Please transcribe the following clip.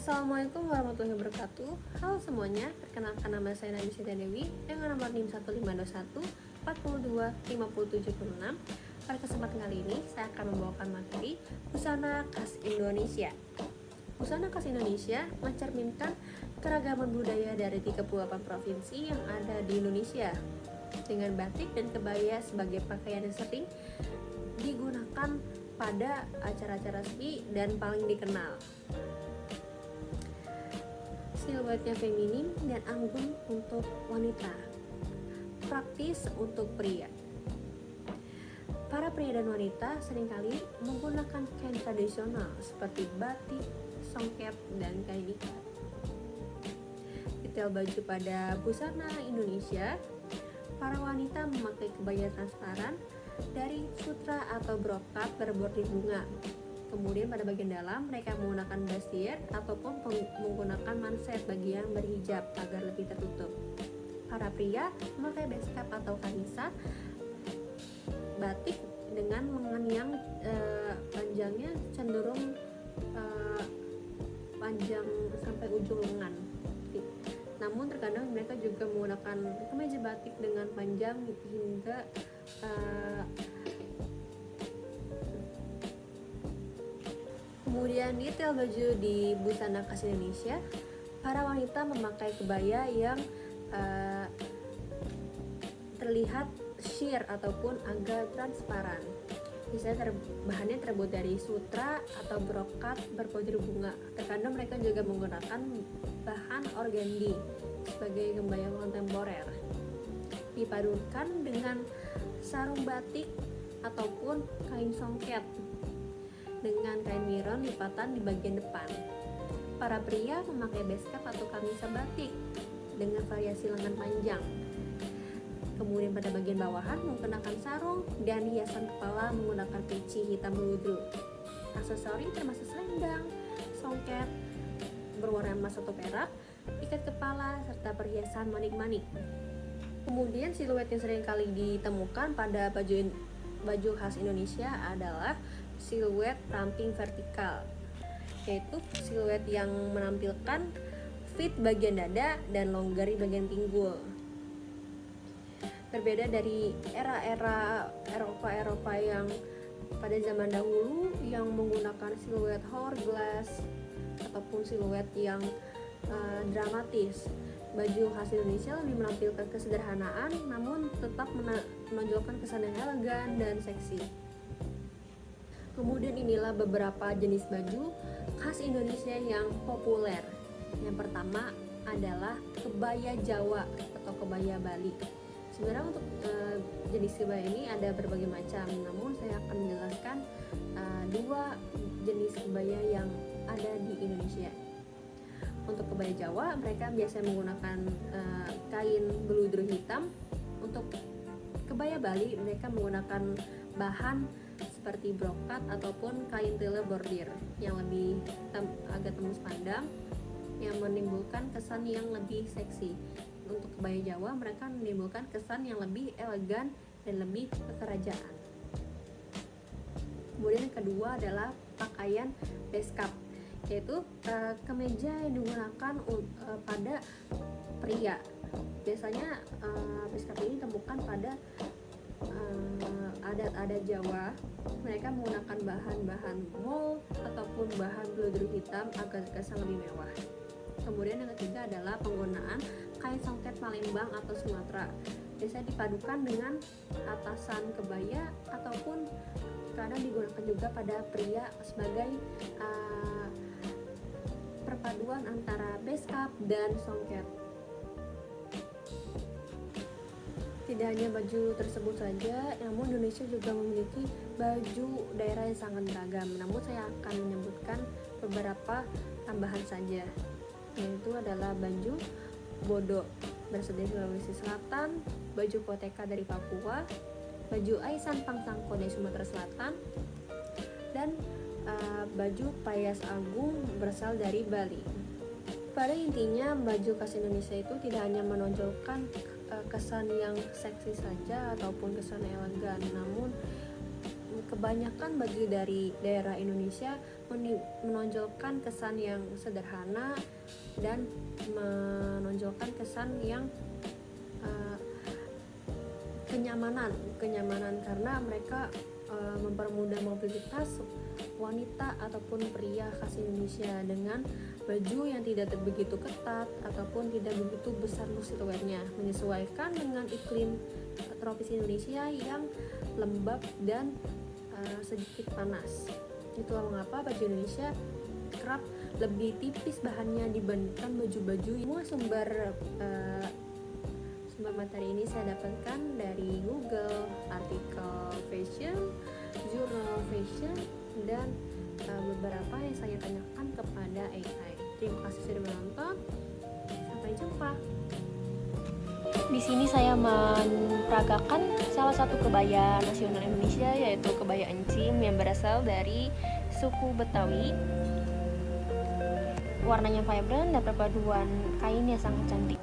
Assalamualaikum warahmatullahi wabarakatuh. Halo semuanya, perkenalkan nama saya Nani Siti Dewi dengan nomor NIM 1521 42 5076. Pada kesempatan kali ini, saya akan membawakan materi Busana Khas Indonesia. Busana khas Indonesia mencerminkan keragaman budaya dari 38 provinsi yang ada di Indonesia, dengan batik dan kebaya sebagai pakaian yang sering digunakan pada acara-acara resmi dan paling dikenal. Siluetnya feminim dan anggun untuk wanita, praktis untuk pria. Para pria dan wanita seringkali menggunakan kain tradisional seperti batik, songket, dan kain ikat. Detail baju pada busana Indonesia, para wanita memakai kebaya transparan dari sutra atau brokat berbordir bunga. Kemudian pada bagian dalam mereka menggunakan brassiere ataupun menggunakan manset bagian berhijab agar lebih tertutup. Para pria memakai beskap atau kamisa batik dengan lengan yang panjangnya cenderung panjang sampai ujung lengan. Namun terkadang mereka juga menggunakan kemeja batik dengan panjang hingga Kemudian detail baju di busana khas Indonesia, para wanita memakai kebaya yang terlihat sheer ataupun agak transparan. Biasanya bahannya terbuat dari sutra atau brokat berbordir bunga. Terkadang mereka juga menggunakan bahan organdi sebagai kebaya kontemporer. Dipadukan dengan sarung batik ataupun kain songket dengan kain miron lipatan di bagian depan. Para pria memakai beskap atau kamisa batik dengan variasi lengan panjang. Kemudian pada bagian bawahan menggunakan sarung dan hiasan kepala menggunakan peci hitam ludru. Aksesori termasuk selendang, songket berwarna emas atau perak, ikat kepala, serta perhiasan manik-manik. Kemudian siluet yang sering kali ditemukan pada baju khas Indonesia adalah siluet ramping vertikal, yaitu siluet yang menampilkan fit bagian dada dan longgar di bagian pinggul. Berbeda dari era-era Eropa yang pada zaman dahulu yang menggunakan siluet hourglass ataupun siluet yang dramatis. Baju khas Indonesia lebih menampilkan kesederhanaan namun tetap menonjolkan kesan yang elegan dan seksi. Kemudian inilah beberapa jenis baju khas Indonesia yang populer. Yang pertama adalah kebaya Jawa atau kebaya Bali. Sebenarnya untuk jenis kebaya ini ada berbagai macam, namun saya akan menjelaskan dua jenis kebaya yang ada di Indonesia. Untuk kebaya Jawa, mereka biasanya menggunakan kain beludru hitam. Untuk kebaya Bali, mereka menggunakan bahan seperti brokat ataupun kain tela bordir yang lebih agak tembus pandang yang menimbulkan kesan yang lebih seksi. Untuk kebaya Jawa, mereka menimbulkan kesan yang lebih elegan dan lebih kekerajaan. Kemudian yang kedua adalah pakaian beskap, yaitu kemeja yang digunakan pada pria. Biasanya beskap ini ditemukan pada adat-adat Jawa. Mereka menggunakan bahan-bahan wool ataupun bahan beludru hitam agar terkesan lebih mewah. Kemudian yang ketiga adalah penggunaan kain songket Palembang atau Sumatera. Biasanya dipadukan dengan atasan kebaya ataupun kadang digunakan juga pada pria sebagai perpaduan antara beskap dan songket. Tidak hanya baju tersebut saja, namun Indonesia juga memiliki baju daerah yang sangat beragam. Namun saya akan menyebutkan beberapa tambahan saja, yaitu adalah baju bodo berasal dari Sulawesi Selatan, baju koteka dari Papua, baju aisan pangsangko dari Sumatera Selatan, dan baju payas agung berasal dari Bali. Pada intinya, baju khas Indonesia itu tidak hanya menonjolkan kesan yang seksi saja ataupun kesan elegan, namun kebanyakan baju dari daerah Indonesia menonjolkan kesan yang sederhana dan menonjolkan kesan yang kenyamanan karena mereka mempermudah mobilitas wanita ataupun pria khas Indonesia dengan baju yang tidak begitu ketat ataupun tidak begitu besar siluetnya, menyesuaikan dengan iklim tropis Indonesia yang lembab dan sedikit panas. Itulah mengapa baju Indonesia kerap lebih tipis bahannya dibandingkan baju-baju. Semua sumber materi ini saya dapatkan dari Google, artikel fashion, jurnal fashion, dan beberapa yang saya tanyakan kepada AI. Terima kasih sudah menonton. Sampai jumpa. Di sini saya memperagakan salah satu kebaya nasional Indonesia, yaitu kebaya encim yang berasal dari suku Betawi. Warnanya vibrant dan perpaduan kainnya sangat cantik.